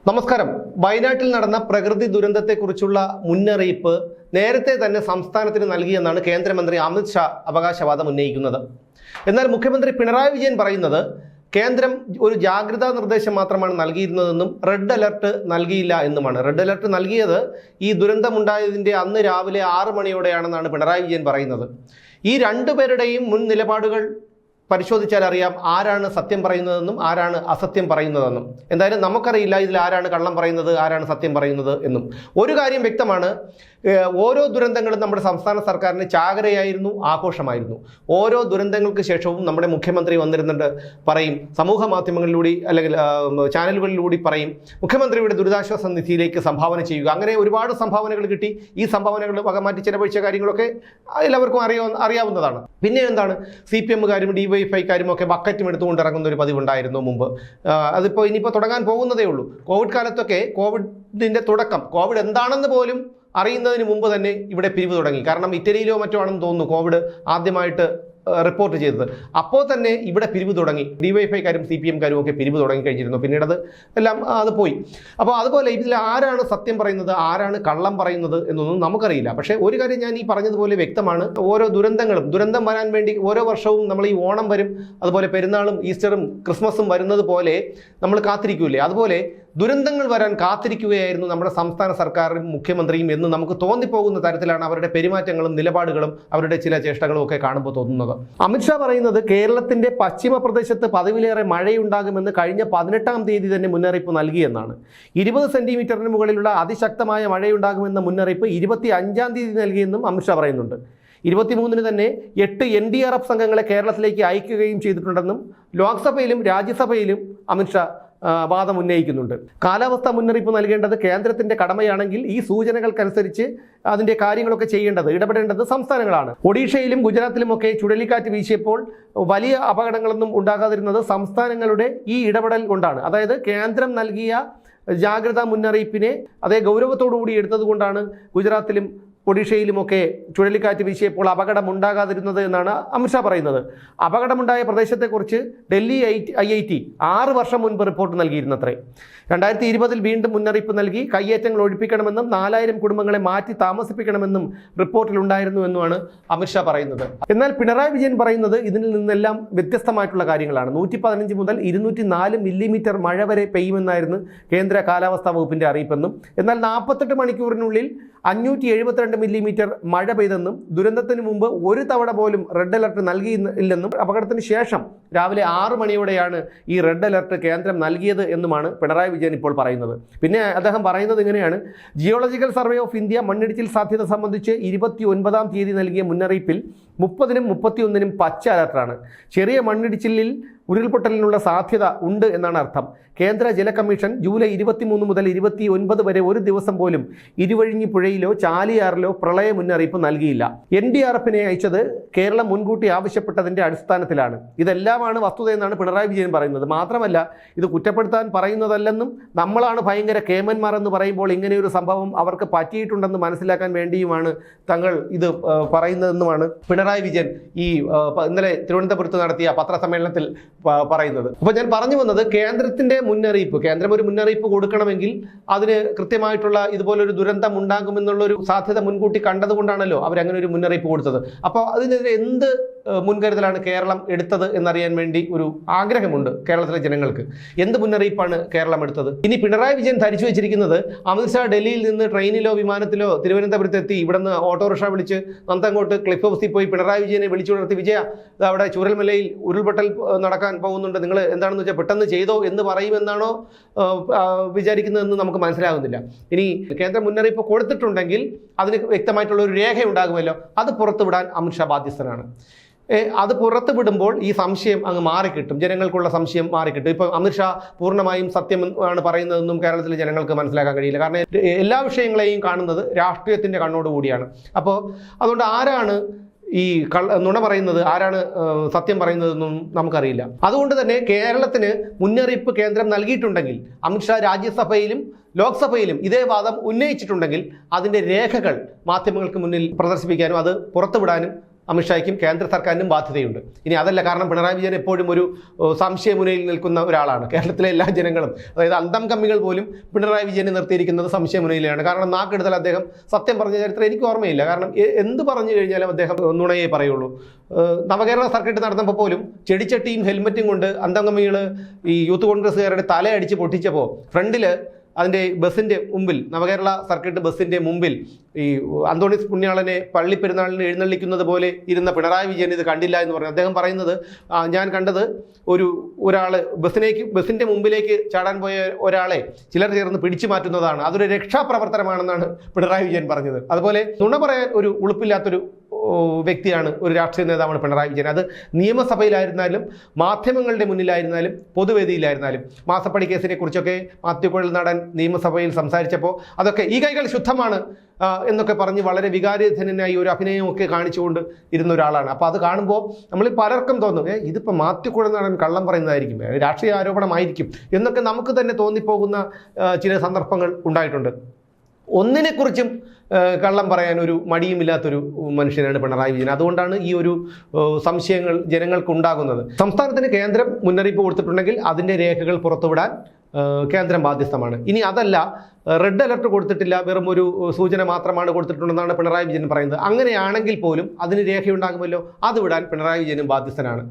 നമസ്കാരം. വയനാട്ടിൽ നടന്ന പ്രകൃതി ദുരന്തത്തെക്കുറിച്ചുള്ള മുന്നറിയിപ്പ് നേരത്തെ തന്നെ സംസ്ഥാനത്തിന് നൽകിയെന്നാണ് കേന്ദ്രമന്ത്രി അമിത് ഷാ അവകാശവാദം ഉന്നയിക്കുന്നത്. എന്നാൽ മുഖ്യമന്ത്രി പിണറായി വിജയൻ പറയുന്നത് കേന്ദ്രം ഒരു ജാഗ്രതാ നിർദ്ദേശം മാത്രമാണ് നൽകിയിരുന്നതെന്നും റെഡ് അലർട്ട് നൽകിയില്ല എന്നുമാണ്. റെഡ് അലർട്ട് നൽകിയത് ഈ ദുരന്തമുണ്ടായതിൻ്റെ അന്ന് രാവിലെ 6 മണിയോടെയാണെന്നാണ് പിണറായി വിജയൻ പറയുന്നത്. ഈ രണ്ടുപേരുടെയും മുൻ നിലപാടുകൾ പരിശോധിച്ചാൽ അറിയാം ആരാണ് സത്യം പറയുന്നതെന്നും ആരാണ് അസത്യം പറയുന്നതെന്നും. എന്തായാലും നമുക്കറിയില്ല ഇതിൽ ആരാണ് കള്ളം പറയുന്നത്, ആരാണ് സത്യം പറയുന്നത് എന്നും. ഒരു കാര്യം വ്യക്തമാണ്, ഓരോ ദുരന്തങ്ങളും നമ്മുടെ സംസ്ഥാന സർക്കാരിന് ചാകരയായിരുന്നു, ആഘോഷമായിരുന്നു. ഓരോ ദുരന്തങ്ങൾക്ക് ശേഷവും നമ്മുടെ മുഖ്യമന്ത്രി വന്നിരുന്നുണ്ട്, പറയും, സമൂഹ മാധ്യമങ്ങളിലൂടെ അല്ലെങ്കിൽ ചാനലുകളിലൂടി പറയും മുഖ്യമന്ത്രിയുടെ ദുരിതാശ്വാസ നിധിയിലേക്ക് സംഭാവന ചെയ്യുക. അങ്ങനെ ഒരുപാട് സംഭാവനകൾ കിട്ടി. ഈ സംഭാവനകൾ വകമാറ്റി ചെലവഴിച്ച കാര്യങ്ങളൊക്കെ എല്ലാവർക്കും അറിയാവുന്നതാണ്. പിന്നെ എന്താണ്, CPM-കാരും DYFI-കാരും ഒക്കെ ബക്കറ്റും എടുത്തുകൊണ്ട് ഇറങ്ങുന്ന ഒരു പതിവുണ്ടായിരുന്നു മുമ്പ്. അതിപ്പോൾ ഇനിയിപ്പോൾ തുടങ്ങാൻ പോകുന്നതേ ഉള്ളൂ. കോവിഡ് കാലത്തൊക്കെ കോവിഡിൻ്റെ തുടക്കം, കോവിഡ് എന്താണെന്ന് പോലും അറിയുന്നതിന് മുമ്പ് തന്നെ ഇവിടെ പിരിവ് തുടങ്ങി. കാരണം ഇറ്റലിയിലോ മറ്റോ ആണെന്ന് തോന്നുന്നു കോവിഡ് ആദ്യമായിട്ട് റിപ്പോർട്ട് ചെയ്തത്. അപ്പോൾ തന്നെ ഇവിടെ പിരിവ് തുടങ്ങി. DYFI-കാരും CPM-കാരും ഒക്കെ പിരിവ് തുടങ്ങി കഴിഞ്ഞിരുന്നു. പിന്നീട് അത് പോയി. അപ്പോൾ അതുപോലെ ഇതിൽ ആരാണ് സത്യം പറയുന്നത്, ആരാണ് കള്ളം പറയുന്നത് എന്നൊന്നും നമുക്കറിയില്ല. പക്ഷേ ഒരു കാര്യം ഞാൻ ഈ പറഞ്ഞതുപോലെ വ്യക്തമാണ്, ഓരോ ദുരന്തം വരാൻ വേണ്ടി ഓരോ വർഷവും നമ്മൾ ഈ ഓണം വരും, അതുപോലെ പെരുന്നാളും ഈസ്റ്ററും ക്രിസ്മസും വരുന്നത് പോലെ നമ്മൾ കാത്തിരിക്കൂലേ, അതുപോലെ ദുരന്തങ്ങൾ വരാൻ കാത്തിരിക്കുകയായിരുന്നു നമ്മുടെ സംസ്ഥാന സർക്കാരും മുഖ്യമന്ത്രിയും എന്ന് നമുക്ക് തോന്നിപ്പോകുന്ന തരത്തിലാണ് അവരുടെ പെരുമാറ്റങ്ങളും നിലപാടുകളും അവരുടെ ചില ചേഷ്ടകളും ഒക്കെ കാണുമ്പോൾ തോന്നുന്നത്. അമിത്ഷാ പറയുന്നത് കേരളത്തിന്റെ പശ്ചിമ പ്രദേശത്ത് പതിവിലേറെ മഴയുണ്ടാകുമെന്ന് കഴിഞ്ഞ 18-ാം തീയതി തന്നെ മുന്നറിയിപ്പ് നൽകിയെന്നാണ്. 20 സെന്റിമീറ്ററിന് മുകളിലുള്ള അതിശക്തമായ മഴയുണ്ടാകുമെന്ന മുന്നറിയിപ്പ് 25-ാം തീയതി നൽകിയെന്നും അമിത്ഷാ പറയുന്നുണ്ട്. 23-ന് തന്നെ 8 NDRF സംഘങ്ങളെ കേരളത്തിലേക്ക് അയക്കുകയും ചെയ്തിട്ടുണ്ടെന്നും ലോക്സഭയിലും രാജ്യസഭയിലും അമിത്ഷാ വാദം ഉന്നയിക്കുന്നുണ്ട്. കാലാവസ്ഥാ മുന്നറിയിപ്പ് നൽകേണ്ടത് കേന്ദ്രത്തിന്റെ കടമയാണെങ്കിൽ ഈ സൂചനകൾക്കനുസരിച്ച് അതിന്റെ കാര്യങ്ങളൊക്കെ ഇടപെടേണ്ടത് സംസ്ഥാനങ്ങളാണ്. ഒഡീഷയിലും ഗുജറാത്തിലുമൊക്കെ ചുഴലിക്കാറ്റ് വീശിയപ്പോൾ വലിയ അപകടങ്ങളൊന്നും ഉണ്ടാകാതിരുന്നത് സംസ്ഥാനങ്ങളുടെ ഈ ഇടപെടൽ കൊണ്ടാണ്. അതായത് കേന്ദ്രം നൽകിയ ജാഗ്രതാ മുന്നറിയിപ്പിനെ അതേ ഗൗരവത്തോടുകൂടി എടുത്തതുകൊണ്ടാണ് ഗുജറാത്തിലും ഒഡീഷയിലുമൊക്കെ ചുഴലിക്കാറ്റ് വീശിയപ്പോൾ അപകടമുണ്ടാകാതിരുന്നത് എന്നാണ് അമിത്ഷാ പറയുന്നത്. അപകടമുണ്ടായ പ്രദേശത്തെക്കുറിച്ച് ഡൽഹി IIT 6 വർഷം മുൻപ് റിപ്പോർട്ട് നൽകിയിരുന്നത്രേ. 2020-ൽ വീണ്ടും മുന്നറിയിപ്പ് നൽകി കയ്യേറ്റങ്ങൾ ഒഴിപ്പിക്കണമെന്നും 4000 കുടുംബങ്ങളെ മാറ്റി താമസിപ്പിക്കണമെന്നും റിപ്പോർട്ടിലുണ്ടായിരുന്നുവെന്നുമാണ് അമിത്ഷാ പറയുന്നത്. എന്നാൽ പിണറായി വിജയൻ പറയുന്നത് ഇതിൽ നിന്നെല്ലാം വ്യത്യസ്തമായിട്ടുള്ള കാര്യങ്ങളാണ്. 115 മുതൽ 204 മില്ലിമീറ്റർ മഴ വരെ പെയ്യുമെന്നായിരുന്നു കേന്ദ്ര കാലാവസ്ഥാ വകുപ്പിന്റെ അറിയിപ്പെന്നും, എന്നാൽ 48 മണിക്കൂറിനുള്ളിൽ 572 മില്ലിമീറ്റർ മഴ പെയ്തെന്നും, ദുരന്തത്തിന് മുമ്പ് ഒരു തവണ പോലും റെഡ് അലർട്ട് നൽകിയില്ലെന്നും, അപകടത്തിന് ശേഷം രാവിലെ 6 മണിയോടെയാണ് ഈ റെഡ് അലർട്ട് കേന്ദ്രം നൽകിയത് എന്നുമാണ് പിണറായി വിജയൻ ഇപ്പോൾ പറയുന്നത്. പിന്നെ അദ്ദേഹം പറയുന്നത് ഇങ്ങനെയാണ്, ജിയോളജിക്കൽ സർവേ ഓഫ് ഇന്ത്യ മണ്ണിടിച്ചിൽ സാധ്യത സംബന്ധിച്ച് 29-ാം തീയതി നൽകിയ മുന്നറിയിപ്പിൽ 30-നും 31-നും പച്ച അലർട്ടാണ്. ചെറിയ മണ്ണിടിച്ചിലിൽ ഉരുൾപൊട്ടലിനുള്ള സാധ്യത ഉണ്ട് എന്നാണ് അർത്ഥം. കേന്ദ്ര ജല കമ്മീഷൻ ജൂലൈ 23 മുതൽ 29 വരെ ഒരു ദിവസം പോലും ഇരുവഴിഞ്ഞി പുഴയിലോ ചാലിയാറിലോ പ്രളയ മുന്നറിയിപ്പ് നൽകിയില്ല. NDRF-നെ അയച്ചത് കേരളം മുൻകൂട്ടി ആവശ്യപ്പെട്ടതിൻ്റെ അടിസ്ഥാനത്തിലാണ്. ഇതെല്ലാമാണ് വസ്തുതയെന്നാണ് പിണറായി വിജയൻ പറയുന്നത്. മാത്രമല്ല, ഇത് കുറ്റപ്പെടുത്താൻ പറയുന്നതല്ലെന്നും നമ്മളാണ് ഭയങ്കര കേമന്മാർ എന്ന് പറയുമ്പോൾ ഇങ്ങനെയൊരു സംഭവം അവർക്ക് പറ്റിയിട്ടുണ്ടെന്ന് മനസ്സിലാക്കാൻ വേണ്ടിയുമാണ് തങ്ങൾ ഇത് പറയുന്നതെന്നുമാണ് പിണറായി വിജയൻ ഈ ഇന്നലെ തിരുവനന്തപുരത്ത് നടത്തിയ പത്രസമ്മേളനത്തിൽ പറയുന്നത്. അപ്പോൾ ഞാൻ പറഞ്ഞു വന്നത്, കേന്ദ്രം ഒരു മുന്നറിയിപ്പ് കൊടുക്കണമെങ്കിൽ അതിന് കൃത്യമായിട്ടുള്ള ഇതുപോലൊരു ദുരന്തം ഉണ്ടാകുമെന്നുള്ളൊരു സാധ്യത മുൻകൂട്ടി കണ്ടതുകൊണ്ടാണല്ലോ അവരങ്ങനെ ഒരു മുന്നറിയിപ്പ് കൊടുത്തത്. അപ്പോൾ അതിനെതിരെ എന്ത് മുൻകരുതലാണ് കേരളം എടുത്തത് എന്നറിയാൻ വേണ്ടി ഒരു ആഗ്രഹമുണ്ട് കേരളത്തിലെ ജനങ്ങൾക്ക്. എന്ത് മുന്നറിയിപ്പാണ് കേരളം എടുത്തത്? ഇനി പിണറായി വിജയൻ ധരിച്ചു വെച്ചിരിക്കുന്നത് അമിത്ഷാ ഡൽഹിയിൽ നിന്ന് ട്രെയിനിലോ വിമാനത്തിലോ തിരുവനന്തപുരത്തെത്തി ഇവിടുന്ന് ഓട്ടോറിക്ഷ വിളിച്ച് നന്തങ്കോട്ട് ക്ലിഫ് ഹൗസിൽ പോയി പിണറായി വിജയനെ വിളിച്ചുണർത്തി, വിജയ അവിടെ ചൂരൽമലയിൽ ഉരുൾപൊട്ടൽ നടക്കാൻ പോകുന്നുണ്ട്, നിങ്ങൾ എന്താണെന്ന് വെച്ചാൽ പെട്ടെന്ന് ചെയ്തോ എന്ന് പറയുമെന്നാണോ വിചാരിക്കുന്നതെന്ന് നമുക്ക് മനസ്സിലാകുന്നില്ല. ഇനി കേന്ദ്ര മുന്നറിയിപ്പ് കൊടുത്തിട്ടുണ്ടെങ്കിൽ അതിന് വ്യക്തമായിട്ടുള്ള ഒരു രേഖ ഉണ്ടാകുമല്ലോ, അത് പുറത്തുവിടാൻ അമിത്ഷാ ബാധ്യസ്ഥനാണ്. അത് പുറത്ത് വിടുമ്പോൾ ഈ സംശയം അങ്ങ് മാറിക്കിട്ടും, ജനങ്ങൾക്കുള്ള സംശയം മാറിക്കിട്ടും. ഇപ്പം അമിത്ഷാ പൂർണ്ണമായും സത്യം ആണ് പറയുന്നതെന്നും കേരളത്തിലെ ജനങ്ങൾക്ക് മനസ്സിലാക്കാൻ കഴിയില്ല. കാരണം എല്ലാ വിഷയങ്ങളെയും കാണുന്നത് രാഷ്ട്രീയത്തിൻ്റെ കണ്ണോടുകൂടിയാണ്. അപ്പോൾ അതുകൊണ്ട് ആരാണ് ഈ നുണ പറയുന്നത്, ആരാണ് സത്യം പറയുന്നതെന്നും നമുക്കറിയില്ല. അതുകൊണ്ട് തന്നെ കേരളത്തിന് മുന്നറിയിപ്പ് കേന്ദ്രം നൽകിയിട്ടുണ്ടെങ്കിൽ, അമിത്ഷാ രാജ്യസഭയിലും ലോക്സഭയിലും ഇതേ വാദം ഉന്നയിച്ചിട്ടുണ്ടെങ്കിൽ അതിൻ്റെ രേഖകൾ മാധ്യമങ്ങൾക്ക് മുന്നിൽ പ്രദർശിപ്പിക്കാനും അത് പുറത്തുവിടാനും അമിത്ഷായ്ക്കും കേന്ദ്ര സർക്കാരിനും ബാധ്യതയുണ്ട്. ഇനി അതല്ല, കാരണം പിണറായി വിജയൻ എപ്പോഴും ഒരു സംശയമുനയിൽ നിൽക്കുന്ന ഒരാളാണ്. കേരളത്തിലെ എല്ലാ ജനങ്ങളും, അതായത് അന്തം കമ്മികൾ പോലും പിണറായി വിജയനെ നിർത്തിയിരിക്കുന്നത് സംശയമുനയിലാണ്. കാരണം നാക്കെടുത്താൽ അദ്ദേഹം സത്യം പറഞ്ഞ ചരിത്രം എനിക്ക് ഓർമ്മയില്ല. കാരണം എന്ത് പറഞ്ഞു കഴിഞ്ഞാലും അദ്ദേഹം നുണയെ പറയുള്ളൂ. നവകേരള സർക്കിട്ട് നടന്നപ്പോൾ പോലും ചെടിച്ചട്ടിയും ഹെൽമറ്റും കൊണ്ട് അന്തം കമ്മികൾ ഈ യൂത്ത് കോൺഗ്രസ്സുകാരുടെ തലയടിച്ച് പൊട്ടിച്ചപ്പോൾ ഫ്രണ്ടിൽ അതിൻ്റെ ബസ്സിൻ്റെ മുമ്പിൽ, നവകേരള സർക്കിട്ട് ബസ്സിൻ്റെ മുമ്പിൽ ഈ അന്തോണീസ് പുണ്യാളനെ പള്ളിപ്പെരുന്നാളിന് എഴുന്നള്ളിക്കുന്നത് പോലെ ഇരുന്ന പിണറായി വിജയൻ ഇത് കണ്ടില്ല എന്ന് പറഞ്ഞു. അദ്ദേഹം പറയുന്നത്, ഞാൻ കണ്ടത് ഒരാൾ ബസ്സിൻ്റെ മുമ്പിലേക്ക് ചാടാൻ പോയ ഒരാളെ ചിലർ ചേർന്ന് പിടിച്ചു മാറ്റുന്നതാണ്, അതൊരു രക്ഷാപ്രവർത്തനമാണെന്നാണ് പിണറായി വിജയൻ പറഞ്ഞത്. അതുപോലെ നുണ പറയാൻ ഒരു ഉളുപ്പില്ലാത്തൊരു വ്യക്തിയാണ്, ഒരു രാഷ്ട്രീയ നേതാവാണ് പിണറായി വിജയൻ. അത് നിയമസഭയിലായിരുന്നാലും മാധ്യമങ്ങളുടെ മുന്നിലായിരുന്നാലും പൊതുവേദിയിലായിരുന്നാലും. മാസപ്പടി കേസിനെ കുറിച്ചൊക്കെ മാത്യു കുഴൽനാടൻ നിയമസഭയിൽ സംസാരിച്ചപ്പോൾ അതൊക്കെ ഈ കൈകൾ ശുദ്ധമാണ് എന്നൊക്കെ പറഞ്ഞ് വളരെ വികാരധനനായി ഒരു അഭിനയമൊക്കെ കാണിച്ചുകൊണ്ട് ഇരുന്ന ഒരാളാണ്. അപ്പോൾ അത് കാണുമ്പോൾ നമ്മളിൽ പലർക്കും തോന്നും, ഇതിപ്പോൾ മാത്യു കുഴൽനാടൻ കള്ളം പറയുന്നതായിരിക്കും, രാഷ്ട്രീയ ആരോപണമായിരിക്കും എന്നൊക്കെ നമുക്ക് തന്നെ തോന്നിപ്പോകുന്ന ചില സന്ദർഭങ്ങൾ ഉണ്ടായിട്ടുണ്ട്. ഒന്നിനെക്കുറിച്ചും കള്ളം പറയാൻ ഒരു മടിയുമില്ലാത്തൊരു മനുഷ്യനാണ് പിണറായി വിജയൻ. അതുകൊണ്ടാണ് ഈ ഒരു സംശയങ്ങൾ ജനങ്ങൾക്കുണ്ടാകുന്നത്. സംസ്ഥാനത്തിന് കേന്ദ്രം മുന്നറിയിപ്പ് കൊടുത്തിട്ടുണ്ടെങ്കിൽ അതിൻ്റെ രേഖകൾ പുറത്തുവിടാൻ കേന്ദ്രം ബാധ്യസ്ഥമാണ്. ഇനി അതല്ല, റെഡ് അലർട്ട് കൊടുത്തിട്ടില്ല, വെറും ഒരു സൂചന മാത്രമാണ് കൊടുത്തിട്ടുണ്ടെന്നാണ് പിണറായി വിജയൻ പറയുന്നത്. അങ്ങനെയാണെങ്കിൽ പോലും അതിന് രേഖയുണ്ടാകുമല്ലോ, അത് വിടാൻ പിണറായി വിജയനും ബാധ്യസ്ഥനാണ്.